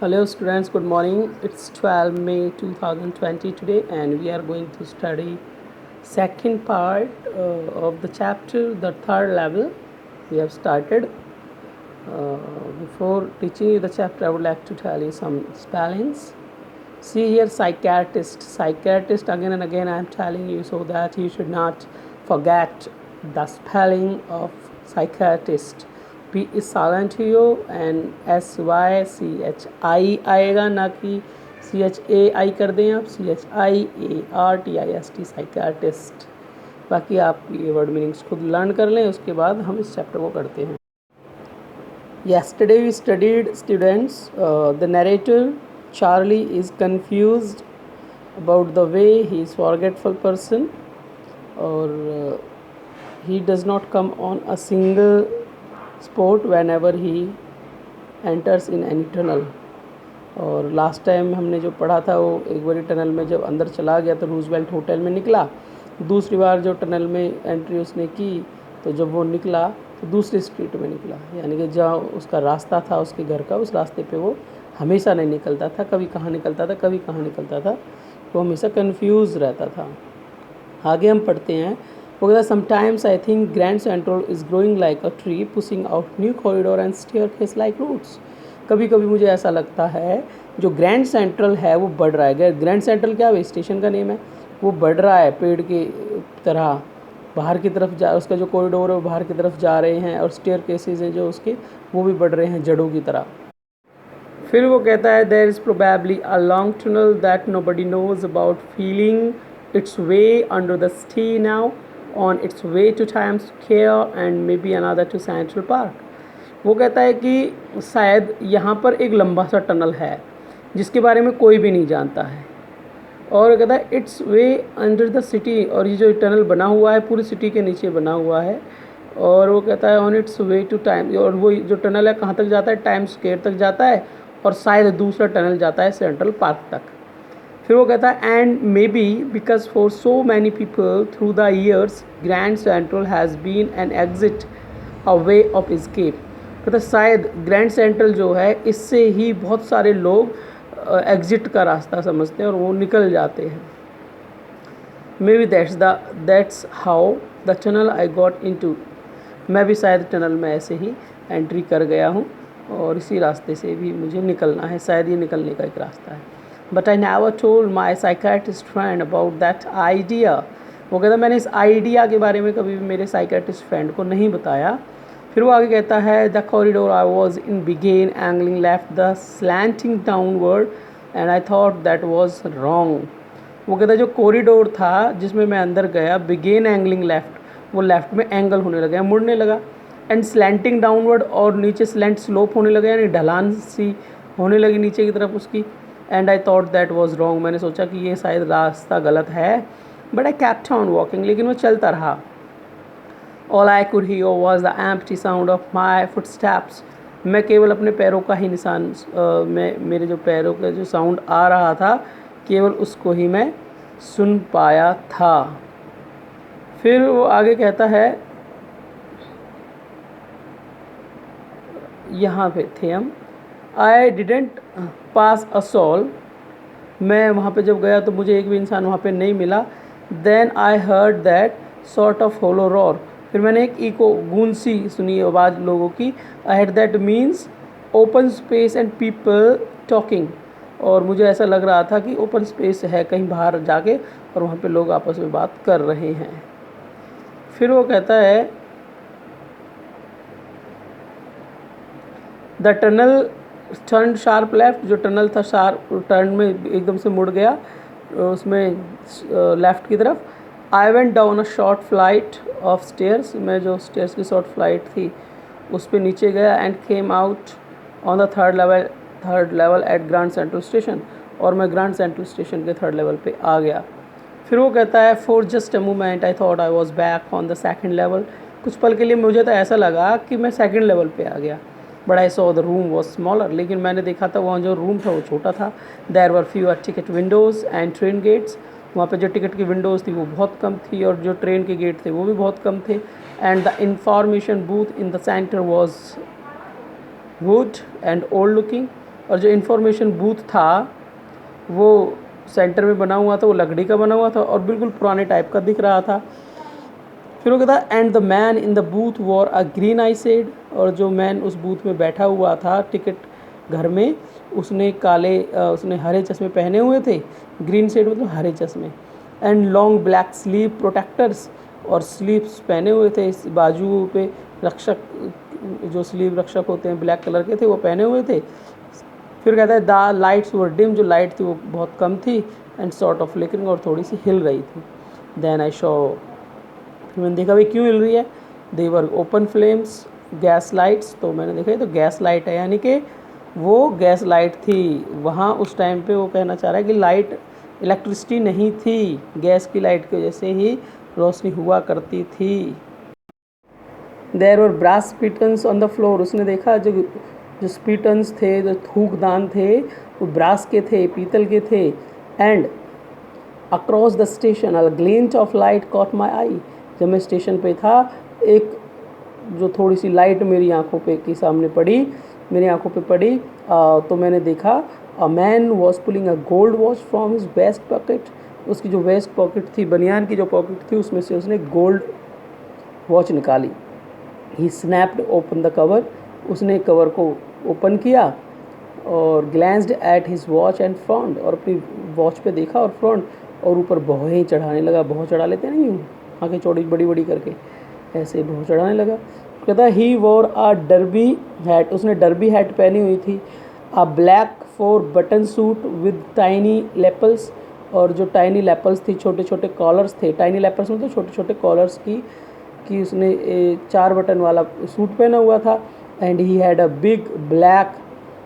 Hello students, good morning. It's 12 May 2020 today and we are going to study second part of the chapter, the third level. We have started. Before teaching you the chapter, I would like to tell you some spellings. See here, psychiatrist. Psychiatrist, again and again I am telling you so that you should not forget the spelling of psychiatrist. P is silent here and SYCHI आएगा, ना कि CHAI कर दें आप, CHIARTIST psychiatrist. बाकी आप ये word meanings खुद लर्न कर लें, उसके बाद हम इस चैप्टर को करते हैं. Yesterday we studied, students, the narrator Charlie is confused about the way he is forgetful person, or he does not come on a single spot whenever he enters in any tunnel. और last time हमने जो पढ़ा था वो एक बार tunnel में जब अंदर चला गया तो रूजवेल्ट होटल में निकला. दूसरी बार जो टनल में एंट्री उसने की तो जब वो निकला तो दूसरी स्ट्रीट में निकला, यानी कि जहाँ उसका रास्ता था उसके घर का, उस रास्ते पे वो हमेशा नहीं निकलता था. कभी कहाँ निकलता था, कभी कहाँ निकलता था, वो हमेशा कंफ्यूज रहता था. आगे हम पढ़ते हैं. वो कहता sometimes I think Grand Central is growing like a tree pushing out new corridor and staircase like roots. कभी कभी मुझे ऐसा लगता है जो ग्रैंड सेंट्रल है वो बढ़ रहा है. ग्रैंड सेंट्रल क्या है, स्टेशन का नेम है. वो बढ़ रहा है पेड़ की तरह, बाहर की तरफ जा, उसका जो कॉरिडोर है वो बाहर की तरफ जा रहे हैं, और स्टेयर केसेज हैं जो उसके वो भी बढ़ रहे हैं जड़ों की तरह. फिर वो कहता है there is probably a long tunnel that nobody knows about feeling its way under the city now on its way to Times Square and maybe another to Central Park. वो कहता है कि शायद यहाँ पर एक लंबा सा टनल है जिसके बारे में कोई भी नहीं जानता है, और कहता है it's way under the city, और ये जो टनल बना हुआ है पूरी सिटी के नीचे बना हुआ है. और वो कहता है on its way to time, और वो जो टनल है कहाँ तक जाता है, टाइम स्क्वायर तक जाता है, और शायद दूसरा टनल जाता है सेंट्रल पार्क तक. फिर वो कहता है and maybe because for so many people through the years Grand Central has been an exit a way of escape. कहता शायद ग्रैंड सेंट्रल जो है इससे ही बहुत सारे लोग एग्जिट का रास्ता समझते हैं और वो निकल जाते हैं. May be that's how the tunnel I got into. मैं भी शायद टनल में ऐसे ही एंट्री कर गया हूँ और इसी रास्ते से भी मुझे निकलना है, शायद ये निकलने का एक रास्ता है. But I never told my psychiatrist friend about that idea. वो कहता मैंने इस आइडिया के बारे में कभी भी मेरे साइकियाट्रिस्ट फ्रेंड को नहीं बताया. फिर वो आगे कहता है the corridor I was in began angling left the slanting downward and I thought that was wrong. वो कहता है जो कॉरिडोर था जिसमें मैं अंदर गया, बिगेन एंगलिंग लेफ्ट, वो लेफ्ट में एंगल होने लगा, मुड़ने लगा, एंड स्लैंटिंग डाउनवर्ड, और नीचे स्लैंट स्लोप होने लगा, यानी ढलान सी होने लगी नीचे की तरफ उसकी. And I thought that was wrong, मैंने सोचा कि ये शायद रास्ता गलत है. But I kept on walking, लेकिन वो चलता रहा. All I could hear was the empty sound of my footsteps. मैं केवल अपने पैरों का ही निशान, मेरे जो पैरों का जो साउंड आ रहा था केवल उसको ही मैं सुन पाया था. फिर वो आगे कहता है, यहाँ पे थे हम. I didn't pass a soul. मैं वहाँ पे जब गया तो मुझे एक भी इंसान वहाँ पे नहीं मिला. Then I heard that sort of hollow roar. फिर मैंने एक इको गूंज सी सुनी आवाज़ लोगों की. I had that means open space and people talking. और मुझे ऐसा लग रहा था कि ओपन स्पेस है कहीं बाहर जाके और वहाँ पे लोग आपस में बात कर रहे हैं. फिर वो कहता है the tunnel turn sharp left. जो टनल था शार्प टर्न में एकदम से मुड़ गया उसमें लेफ़्ट की तरफ. I went down a short flight of stairs. मैं जो स्टेयर्स की शॉर्ट फ्लाइट थी उस पर नीचे गया. And came out on the third level at Grand Central station. और मैं ग्रैंड सेंट्रल स्टेशन के थर्ड लेवल पे आ गया. फिर वो कहता है for just a moment I thought I was back on the second level. कुछ पल के लिए मुझे तो ऐसा लगा कि मैं सेकेंड लेवल पे आ गया. But I saw the room was smaller. लेकिन मैंने देखा था वहाँ जो रूम था वो छोटा था. There were fewer ticket windows and train gates. वहाँ पे जो टिकट की विंडोज़ थी वो बहुत कम थी और जो ट्रेन के गेट थे वो भी बहुत कम थे. And the information booth in the centre was would and old looking. और जो इन्फॉर्मेशन बूथ था वो सेंटर में बना हुआ था, वो लकड़ी का बना हुआ था और बिल्कुल पुराने टाइप का दिख रहा था। फिर वो कहता and the man in the booth war a green I said, और जो मैन उस बूथ में बैठा हुआ था टिकट घर में, उसने हरे चश्मे पहने हुए थे। ग्रीन सेड मतलब हरे चश्मे। And long black sleeve protectors, और स्लीव्स पहने हुए थे, इस बाजू पे रक्षक, जो स्लीव रक्षक होते हैं ब्लैक कलर के थे वो पहने हुए थे। फिर कहता है द लाइट्स वर डिम, जो लाइट थी वो बहुत कम थी, एंड सॉर्ट ऑफ फ्लिकरिंग, और थोड़ी सी हिल रही थी। देन आई शॉ, फिर मैंने देखा भाई क्यों हिल रही है। They were open flames gas lights, तो मैंने देखा ये तो गैस लाइट है, यानी कि वो गैस लाइट थी। वहाँ उस टाइम पे वो कहना चाह रहा है कि लाइट, इलेक्ट्रिसिटी नहीं थी, गैस की लाइट की वजह से ही रोशनी हुआ करती थी। There were brass spittoons on the floor, उसने देखा जो स्पीटन्स थे, जो थूकदान थे, वो ब्रास के थे, पीतल के थे। And across the station a glint of light caught my eye, जब मैं स्टेशन पे था एक जो थोड़ी सी लाइट मेरी आंखों पे के सामने पड़ी, मेरी आंखों पे पड़ी, तो मैंने देखा a man was pulling a gold watch from his vest pocket, उसकी जो वेस्ट पॉकेट थी, बनियान की जो पॉकेट थी, उसमें से उसने गोल्ड वॉच निकाली। He snapped open the cover, उसने कवर को ओपन किया और glanced at his watch and frowned, और अपनी वॉच पे देखा और फ्रंट, और ऊपर भौहें चढ़ाने लगा। भौं चढ़ा लेते नहीं, आँखें चौड़ी बड़ी बड़ी करके ऐसे भौं चढ़ाने लगा। कहता he wore a derby hat, उसने डर्बी हैट पहनी हुई थी। A black 4 button suit with tiny lapels, और जो टाइनी लेपल्स थी, छोटे छोटे कॉलर्स थे। टाइनी लेपल्स मतलब छोटे छोटे कॉलर्स की उसने 4 बटन वाला सूट पहना हुआ था। And he had a big black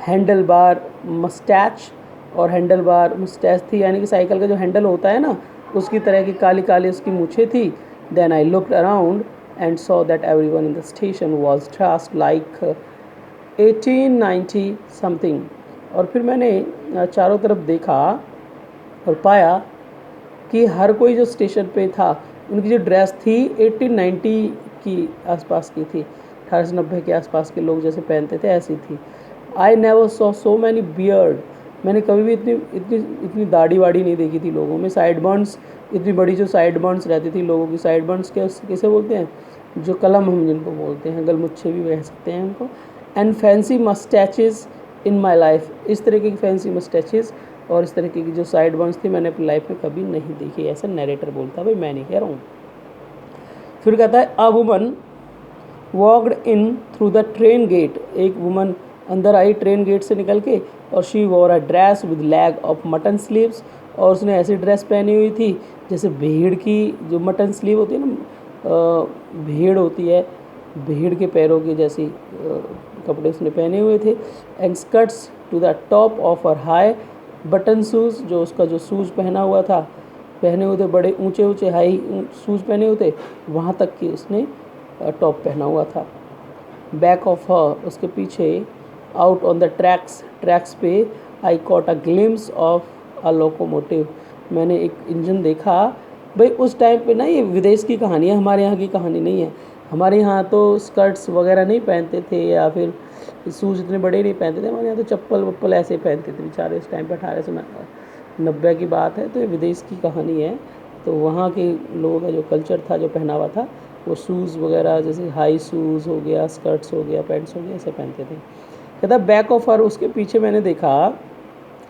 handle bar moustache, और हैंडल बार मस्टैच थी, यानी कि साइकिल का जो हैंडल होता है ना, उसकी तरह की काली काली उसकी मूछें थी। Then I looked around and saw that everyone in the station was dressed like 1890 something, और फिर मैंने चारों तरफ देखा और पाया कि हर कोई जो स्टेशन पे था उनकी जो ड्रेस थी 1890 की आसपास की थी, 1890 के आसपास के लोग जैसे पहनते थे ऐसी थी। I never saw so many beard, मैंने कभी भी इतनी इतनी इतनी दाढ़ी वाड़ी नहीं देखी थी लोगों में। साइड बर्न्स, इतनी बड़ी जो साइड बर्न्स रहती थी लोगों की, साइड बर्न्स कैसे बोलते हैं, जो कलम हम जिनको बोलते हैं, गलमुच्छे भी कह सकते हैं उनको। And fancy moustaches in my life, इस तरीके की फैंसी मस्टैचेस और इस तरीके की जो साइड बर्न्स थी मैंने अपनी लाइफ में कभी नहीं देखी, ऐसा नरेटर बोलता है, भाई मैं नहीं कह रहा हूँ। फिर कहता है a woman walked in through the train gate, एक वुमन अंदर आई ट्रेन गेट से निकल के, और she wore a dress with leg of mutton sleeves, और उसने ऐसी ड्रेस पहनी हुई थी जैसे भेड़ की जो मटन स्लीव होती है ना, भेड़ होती है, भेड़ के पैरों की जैसी कपड़े उसने पहने हुए थे। And skirts to the top of her high button shoes, जो उसका जो शूज़ पहना हुआ था, पहने हुए थे बड़े ऊंचे ऊंचे हाई शूज़ पहने हुए थे, वहाँ तक की उसने टॉप पहना हुआ था। बैक ऑफ हर, उसके पीछे, आउट ऑन द ट्रैक्स पे, आई caught a glimpse of a locomotive, मैंने एक इंजन देखा। भाई उस टाइम पे ना, ये विदेश की कहानी है, हमारे यहाँ की कहानी नहीं है। हमारे यहाँ तो स्कर्ट्स वगैरह नहीं पहनते थे, या फिर शूज़ इतने बड़े नहीं पहनते थे, हमारे यहाँ तो चप्पल वप्पल ऐसे पहनते थे बेचारे इस टाइम पे। 1890 की बात है, तो ये विदेश की कहानी है। तो वहाँ के लोगों का जो कल्चर था, जो पहनावा था, वो शूज़ वगैरह जैसे हाई शूज़ हो गया, स्कर्ट्स हो गया, पैंट्स हो गया, ऐसे पहनते थे। कहता बैक ऑफ हर, उसके पीछे मैंने देखा,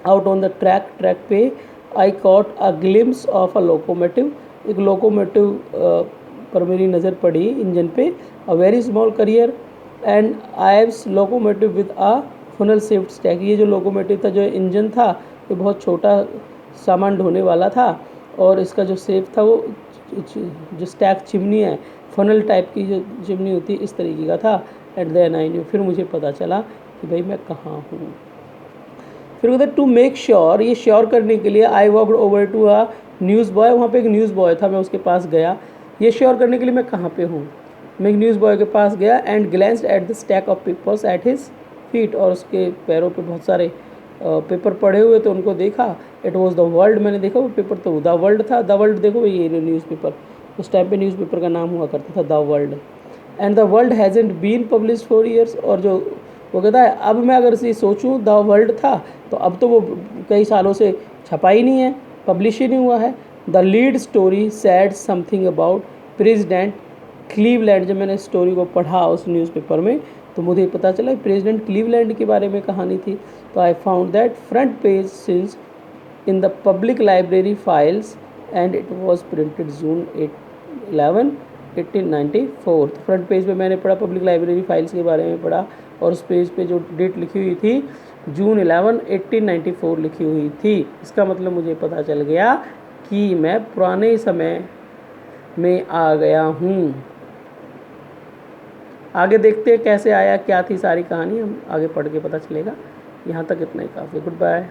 आउट ऑन द ट्रैक पे, आई caught a glimpse of a locomotive, एक लोकोमोटिव पर मेरी नज़र पड़ी, इंजन पे। A very small career and Ives locomotive with a funnel shaped stack, ये जो लोकोमोटिव था, जो इंजन था, ये बहुत छोटा सामान ढोने वाला था, और इसका जो शेप था वो जो स्टैक चिमनी है, फनल टाइप की जो चिमनी होती है, इस तरीके का था। एट देन आई न्यू, फिर मुझे पता चला कि भाई मैं कहाँ हूँ। फिर उधर टू मेक श्योर, ये श्योर करने के लिए I walked over to a newsboy, वहाँ पे एक न्यूज़ बॉय था, मैं उसके पास गया, ये श्योर करने के लिए मैं कहाँ पे हूँ। मैं एक न्यूज़ बॉय के पास गया and glanced at the stack of papers at his feet, और उसके पैरों पे बहुत सारे पेपर पड़े हुए थे, उनको देखा। इट वॉज द वर्ल्ड, मैंने देखा वो पेपर तो द वर्ल्ड था। द वर्ल्ड देखो ये न्यूज़पेपर, उस टाइम पे न्यूज़पेपर का नाम हुआ करता था the world. And the world hasn't been published for years, और जो वो कहता है अब मैं अगर इसे सोचूं द वर्ल्ड था तो अब तो वो कई सालों से छपा ही नहीं है, पब्लिश ही नहीं हुआ है। The lead story sad something about president Cleveland. जब मैंने स्टोरी को पढ़ा उस न्यूज़पेपर में तो मुझे पता चला प्रेसिडेंट क्लीवलैंड के बारे में कहानी थी। तो I found that front page since in the public library files and it was printed June 11 1894। तो फ्रंट पेज पे मैंने पढ़ा, पब्लिक लाइब्रेरी फाइल्स के बारे में पढ़ा और उस पेज पे जो डेट लिखी हुई थी जून 11 1894 लिखी हुई थी। इसका मतलब मुझे पता चल गया कि मैं पुराने समय में आ गया हूँ। आगे देखते हैं कैसे आया, क्या थी सारी कहानी, हम आगे पढ़ के पता चलेगा। यहाँ तक इतना ही काफ़ी। Good bye.